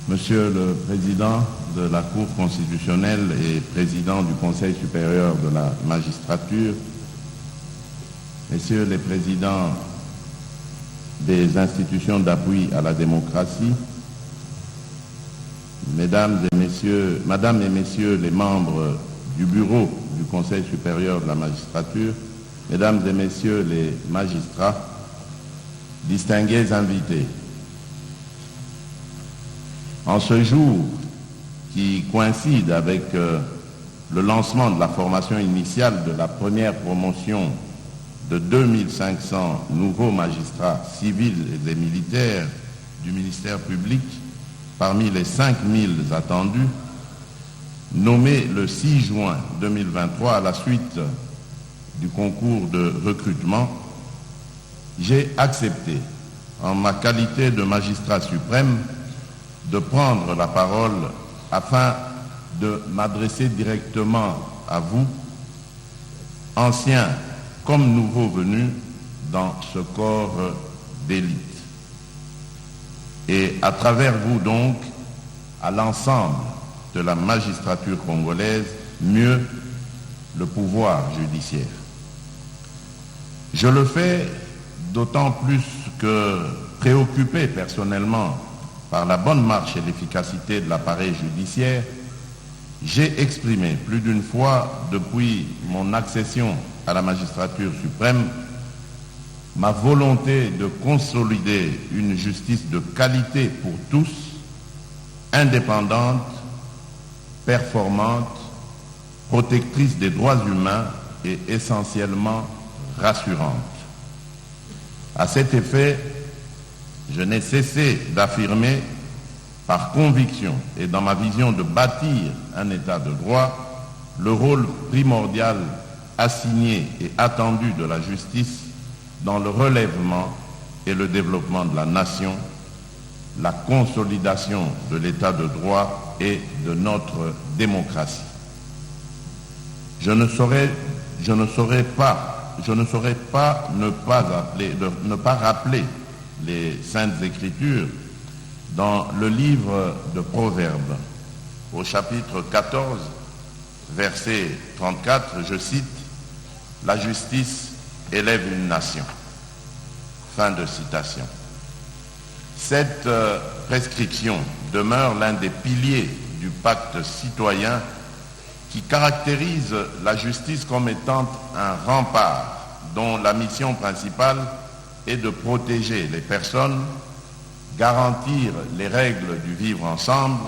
Monsieur le Président de la Cour constitutionnelle et Président du Conseil supérieur de la magistrature, Messieurs les Présidents des institutions d'appui à la démocratie, Madame et Messieurs les membres du Bureau du Conseil supérieur de la magistrature, Mesdames et Messieurs les magistrats, distingués invités. En ce jour qui coïncide avec le lancement de la formation initiale de la première promotion de 2500 nouveaux magistrats civils et militaires du ministère public, parmi les 5000 attendus, nommés le 6 juin 2023 à la suite du concours de recrutement, j'ai accepté, en ma qualité de magistrat suprême, de prendre la parole afin de m'adresser directement à vous, anciens comme nouveaux venus dans ce corps d'élite. Et à travers vous donc, à l'ensemble de la magistrature congolaise, mieux le pouvoir judiciaire. Je le fais d'autant plus que préoccupé personnellement par la bonne marche et l'efficacité de l'appareil judiciaire, j'ai exprimé plus d'une fois depuis mon accession à la magistrature suprême ma volonté de consolider une justice de qualité pour tous, indépendante, performante, protectrice des droits humains et essentiellement rassurante. À cet effet, je n'ai cessé d'affirmer par conviction et dans ma vision de bâtir un État de droit le rôle primordial assigné et attendu de la justice dans le relèvement et le développement de la nation, la consolidation de l'État de droit et de notre démocratie. Je ne saurais pas ne pas rappeler les Saintes Écritures dans le livre de Proverbes, au chapitre 14, verset 34, je cite, « La justice élève une nation ». Fin de citation. Cette prescription demeure l'un des piliers du pacte citoyen qui caractérise la justice comme étant un rempart dont la mission principale est de protéger les personnes, garantir les règles du vivre ensemble,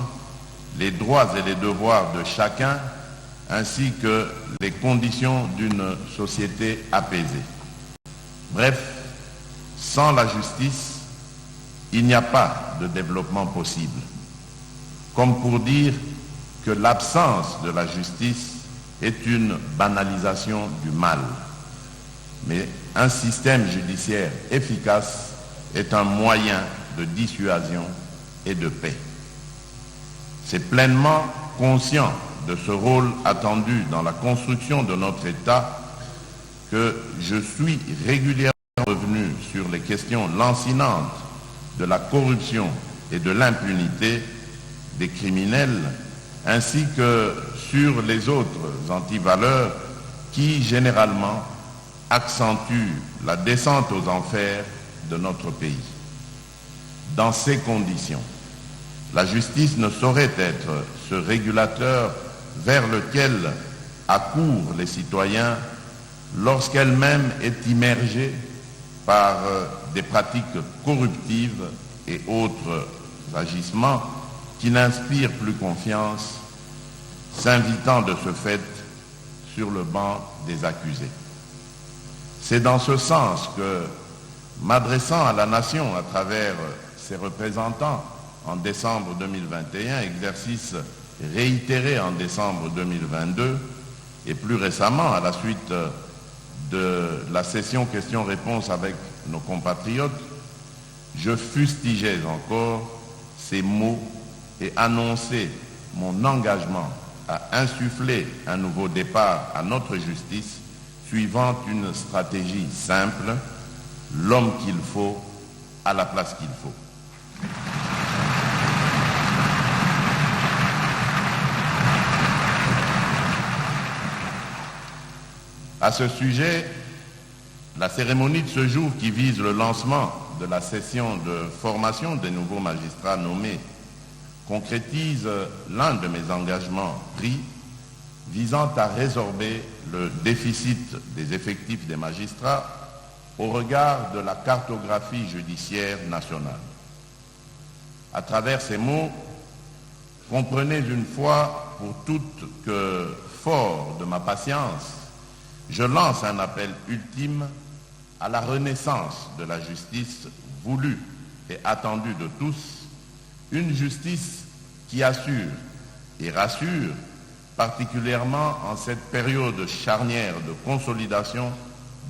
les droits et les devoirs de chacun, ainsi que les conditions d'une société apaisée. Bref, sans la justice, il n'y a pas de développement possible. Comme pour dire que l'absence de la justice est une banalisation du mal. Mais un système judiciaire efficace est un moyen de dissuasion et de paix. C'est pleinement conscient de ce rôle attendu dans la construction de notre État que je suis régulièrement revenu sur les questions lancinantes de la corruption et de l'impunité des criminels, ainsi que sur les autres antivaleurs qui, généralement, accentuent la descente aux enfers de notre pays. Dans ces conditions, la justice ne saurait être ce régulateur vers lequel accourent les citoyens lorsqu'elle-même est immergée par des pratiques corruptives et autres agissements qui n'inspirent plus confiance, s'invitant de ce fait sur le banc des accusés. C'est dans ce sens que, m'adressant à la nation à travers ses représentants en décembre 2021, exercice réitéré en décembre 2022, et plus récemment à la suite de la session questions-réponses avec nos compatriotes, je fustigeais encore ces mots et annonçais mon engagement à insuffler un nouveau départ à notre justice suivant une stratégie simple, l'homme qu'il faut à la place qu'il faut. À ce sujet, la cérémonie de ce jour qui vise le lancement de la session de formation des nouveaux magistrats nommés concrétise l'un de mes engagements pris visant à résorber le déficit des effectifs des magistrats au regard de la cartographie judiciaire nationale. À travers ces mots, comprenez une fois pour toutes que, fort de ma patience, je lance un appel ultime à la renaissance de la justice voulue et attendue de tous, une justice qui assure et rassure, particulièrement en cette période charnière de consolidation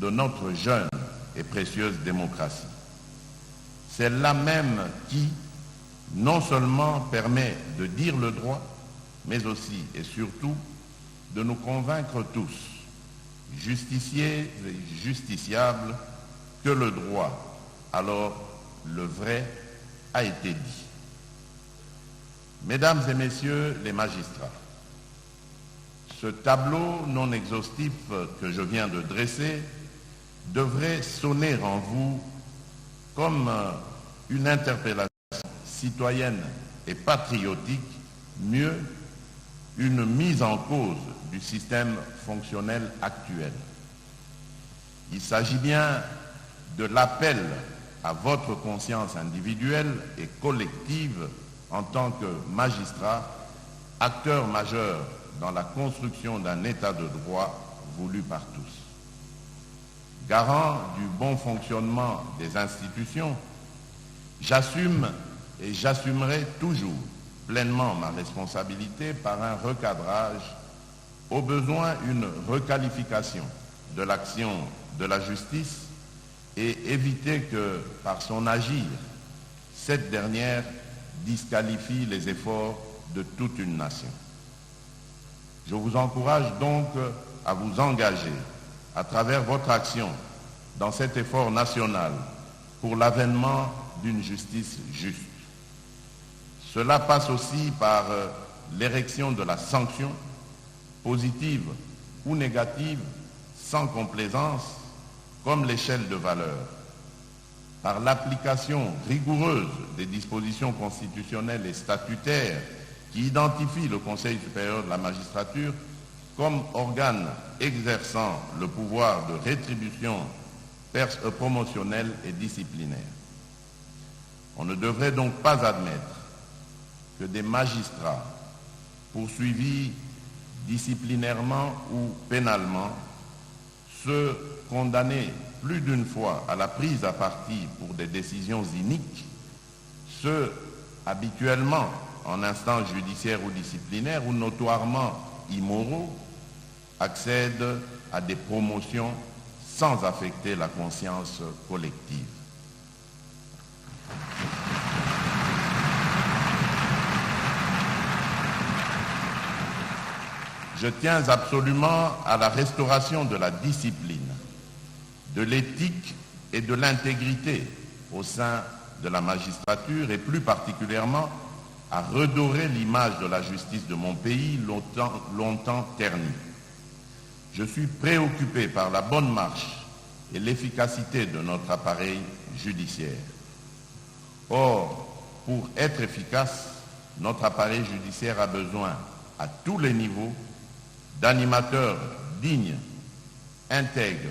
de notre jeune et précieuse démocratie. Celle-là même qui, non seulement permet de dire le droit, mais aussi et surtout de nous convaincre tous, justiciers et justiciables, que le droit, alors le vrai, a été dit. Mesdames et messieurs les magistrats, ce tableau non exhaustif que je viens de dresser devrait sonner en vous comme une interpellation citoyenne et patriotique, mieux, une mise en cause du système fonctionnel actuel. Il s'agit bien de l'appel à votre conscience individuelle et collective en tant que magistrat, acteur majeur dans la construction d'un état de droit voulu par tous. Garant du bon fonctionnement des institutions, j'assume et j'assumerai toujours pleinement ma responsabilité par un recadrage, au besoin une requalification de l'action de la justice et éviter que, par son agir, cette dernière disqualifie les efforts de toute une nation. Je vous encourage donc à vous engager à travers votre action dans cet effort national pour l'avènement d'une justice juste. Cela passe aussi par l'érection de la sanction, positive ou négative, sans complaisance, comme l'échelle de valeur, par l'application rigoureuse des dispositions constitutionnelles et statutaires qui identifient le Conseil supérieur de la magistrature comme organe exerçant le pouvoir de rétribution promotionnelle et disciplinaire. On ne devrait donc pas admettre que des magistrats poursuivis disciplinairement ou pénalement, ceux condamnés plus d'une fois à la prise à partie pour des décisions iniques, ceux habituellement en instance judiciaire ou disciplinaire ou notoirement immoraux, accèdent à des promotions sans affecter la conscience collective. Je tiens absolument à la restauration de la discipline, de l'éthique et de l'intégrité au sein de la magistrature et plus particulièrement à redorer l'image de la justice de mon pays longtemps ternie. Je suis préoccupé par la bonne marche et l'efficacité de notre appareil judiciaire. Or, pour être efficace, notre appareil judiciaire a besoin, à tous les niveaux, d'animateurs dignes, intègres,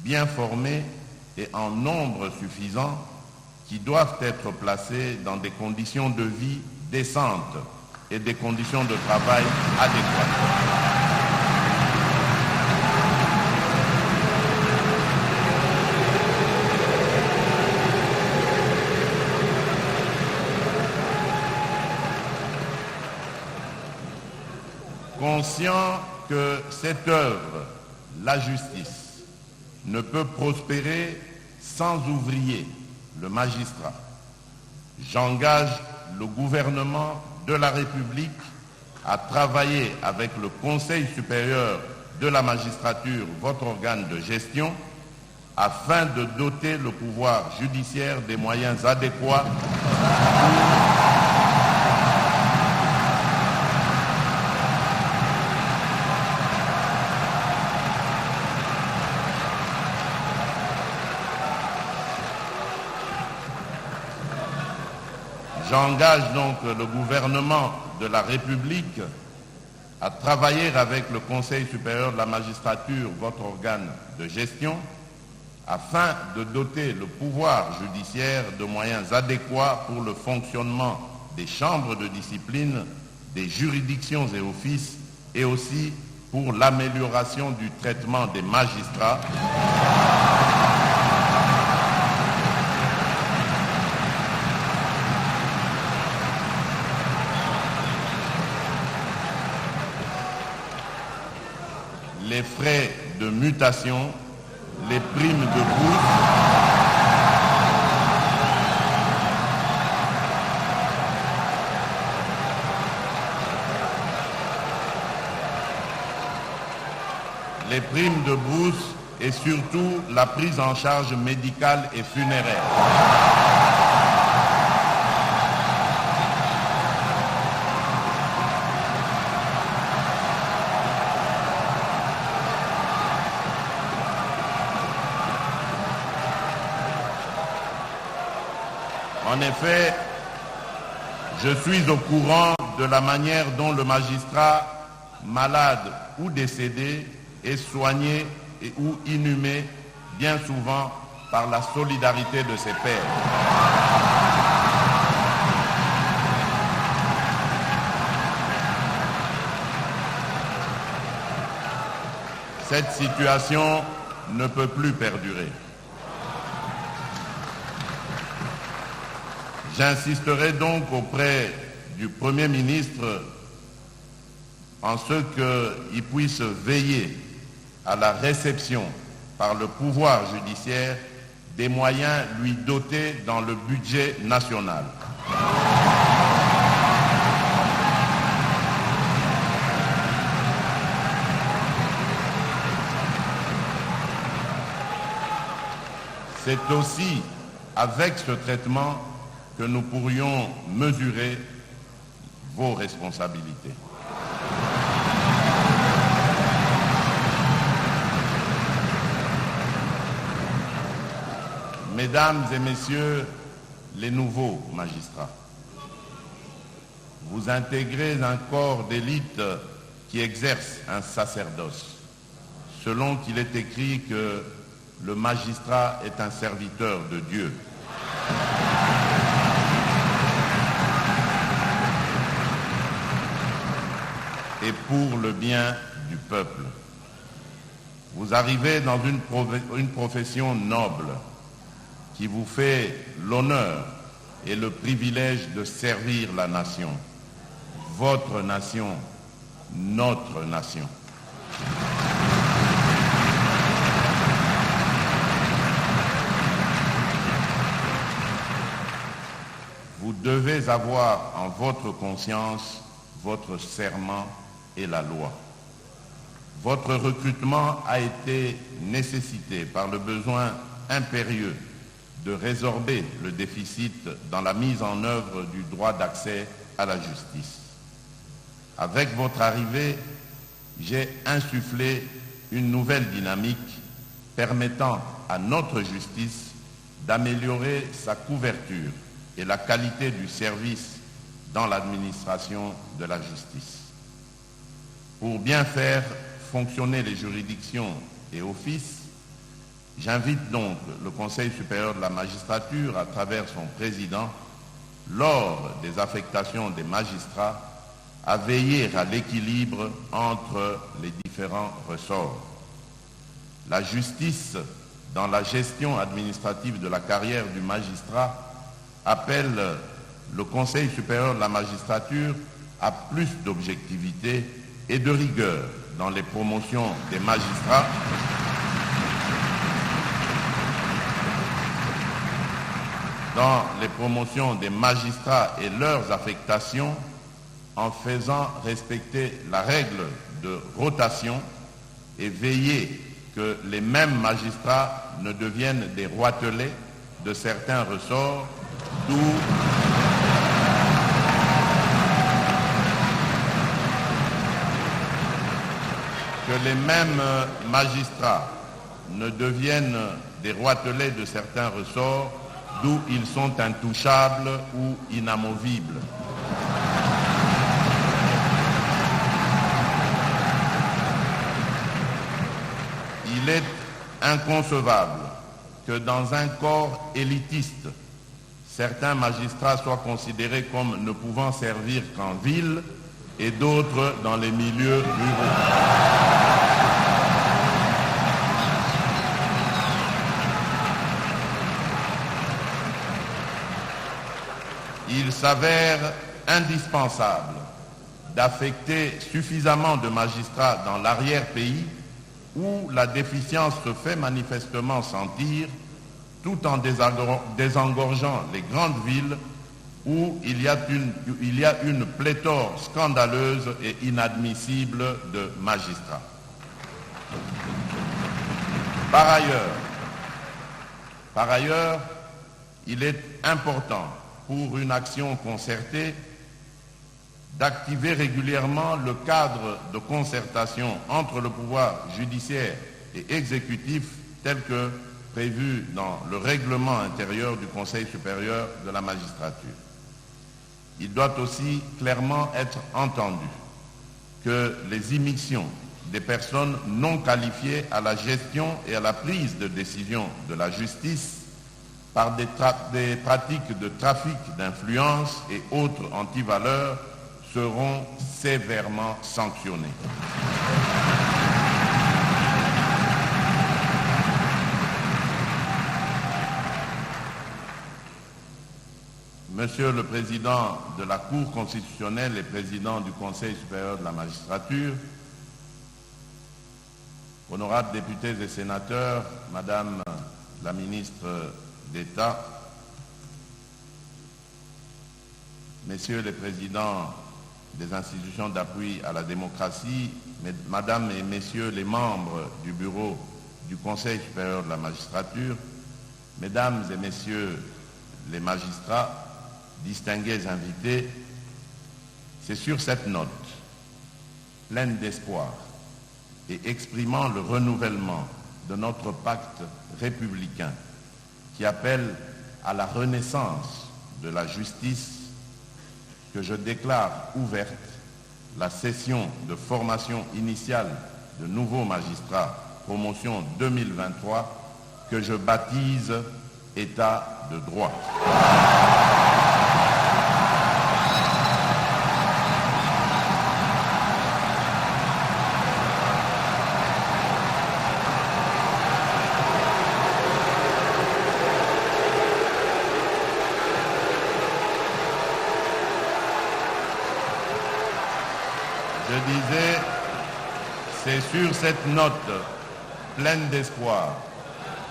bien formés et en nombre suffisant qui doivent être placés dans des conditions de vie décentes et des conditions de travail adéquates. Conscient que cette œuvre, la justice, ne peut prospérer sans ouvrier, le magistrat, j'engage le gouvernement de la République à travailler avec le Conseil supérieur de la magistrature, votre organe de gestion, afin de doter le pouvoir judiciaire des moyens adéquats J'engage donc le gouvernement de la République à travailler avec le Conseil supérieur de la magistrature, votre organe de gestion, afin de doter le pouvoir judiciaire de moyens adéquats pour le fonctionnement des chambres de discipline, des juridictions et offices, et aussi pour l'amélioration du traitement des magistrats. Les frais de mutation, les primes de bourse, et surtout la prise en charge médicale et funéraire. En effet, je suis au courant de la manière dont le magistrat, malade ou décédé, est soigné ou inhumé, bien souvent par la solidarité de ses pairs. Cette situation ne peut plus perdurer. J'insisterai donc auprès du Premier ministre en ce qu'il puisse veiller à la réception par le pouvoir judiciaire des moyens lui dotés dans le budget national. C'est aussi avec ce traitement que nous pourrions mesurer vos responsabilités. Mesdames et messieurs les nouveaux magistrats, vous intégrez un corps d'élite qui exerce un sacerdoce, selon qu'il est écrit que le magistrat est un serviteur de Dieu. Et pour le bien du peuple. Vous arrivez dans une profession noble qui vous fait l'honneur et le privilège de servir la nation, votre nation, notre nation. Vous devez avoir en votre conscience votre serment et la loi. Votre recrutement a été nécessité par le besoin impérieux de résorber le déficit dans la mise en œuvre du droit d'accès à la justice. Avec votre arrivée, j'ai insufflé une nouvelle dynamique permettant à notre justice d'améliorer sa couverture et la qualité du service dans l'administration de la justice. Pour bien faire fonctionner les juridictions et offices, j'invite donc le Conseil supérieur de la magistrature, à travers son président, lors des affectations des magistrats, à veiller à l'équilibre entre les différents ressorts. La justice, dans la gestion administrative de la carrière du magistrat, appelle le Conseil supérieur de la magistrature à plus d'objectivité et de rigueur dans les promotions des magistrats, et leurs affectations, en faisant respecter la règle de rotation et veiller que les mêmes magistrats ne deviennent des roitelets de certains ressorts, d'où que les mêmes magistrats ne deviennent des roitelets de certains ressorts, d'où ils sont intouchables ou inamovibles. Il est inconcevable que dans un corps élitiste, certains magistrats soient considérés comme ne pouvant servir qu'en ville et d'autres dans les milieux ruraux. Il s'avère indispensable d'affecter suffisamment de magistrats dans l'arrière-pays où la déficience se fait manifestement sentir, tout en désengorgeant les grandes villes où il y a une pléthore scandaleuse et inadmissible de magistrats. Par ailleurs, il est important pour une action concertée d'activer régulièrement le cadre de concertation entre le pouvoir judiciaire et exécutif tel que prévu dans le règlement intérieur du Conseil supérieur de la magistrature. Il doit aussi clairement être entendu que les immissions des personnes non qualifiées à la gestion et à la prise de décision de la justice par des pratiques de trafic d'influence et autres antivaleurs seront sévèrement sanctionnés. Monsieur le Président de la Cour constitutionnelle et Président du Conseil supérieur de la magistrature, honorables députés et sénateurs, Madame la ministre d'État, Messieurs les présidents des institutions d'appui à la démocratie, Madame et Messieurs les membres du bureau du Conseil supérieur de la magistrature, Mesdames et Messieurs les magistrats, distingués invités, c'est sur cette note, pleine d'espoir et exprimant le renouvellement de notre pacte républicain qui appelle à la renaissance de la justice, que je déclare ouverte la session de formation initiale de nouveaux magistrats, promotion 2023, que je baptise État de droit. Je disais, c'est sur cette note pleine d'espoir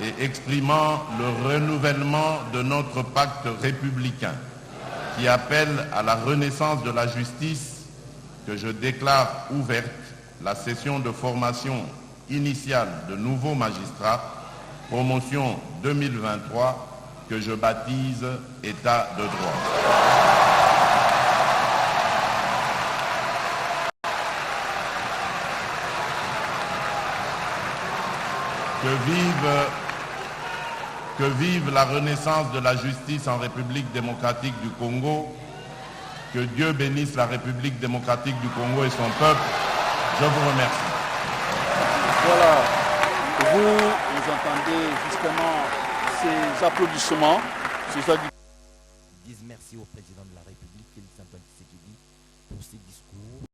et exprimant le renouvellement de notre pacte républicain qui appelle à la renaissance de la justice que je déclare ouverte la session de formation initiale de nouveaux magistrats, promotion 2023, que je baptise État de droit. Que vive la renaissance de la justice en République démocratique du Congo. Que Dieu bénisse la République démocratique du Congo et son peuple. Je vous remercie. Voilà, vous entendez justement ces applaudissements. Disent merci au président de la République, Félix Antoine Tshisekedi, pour ses discours.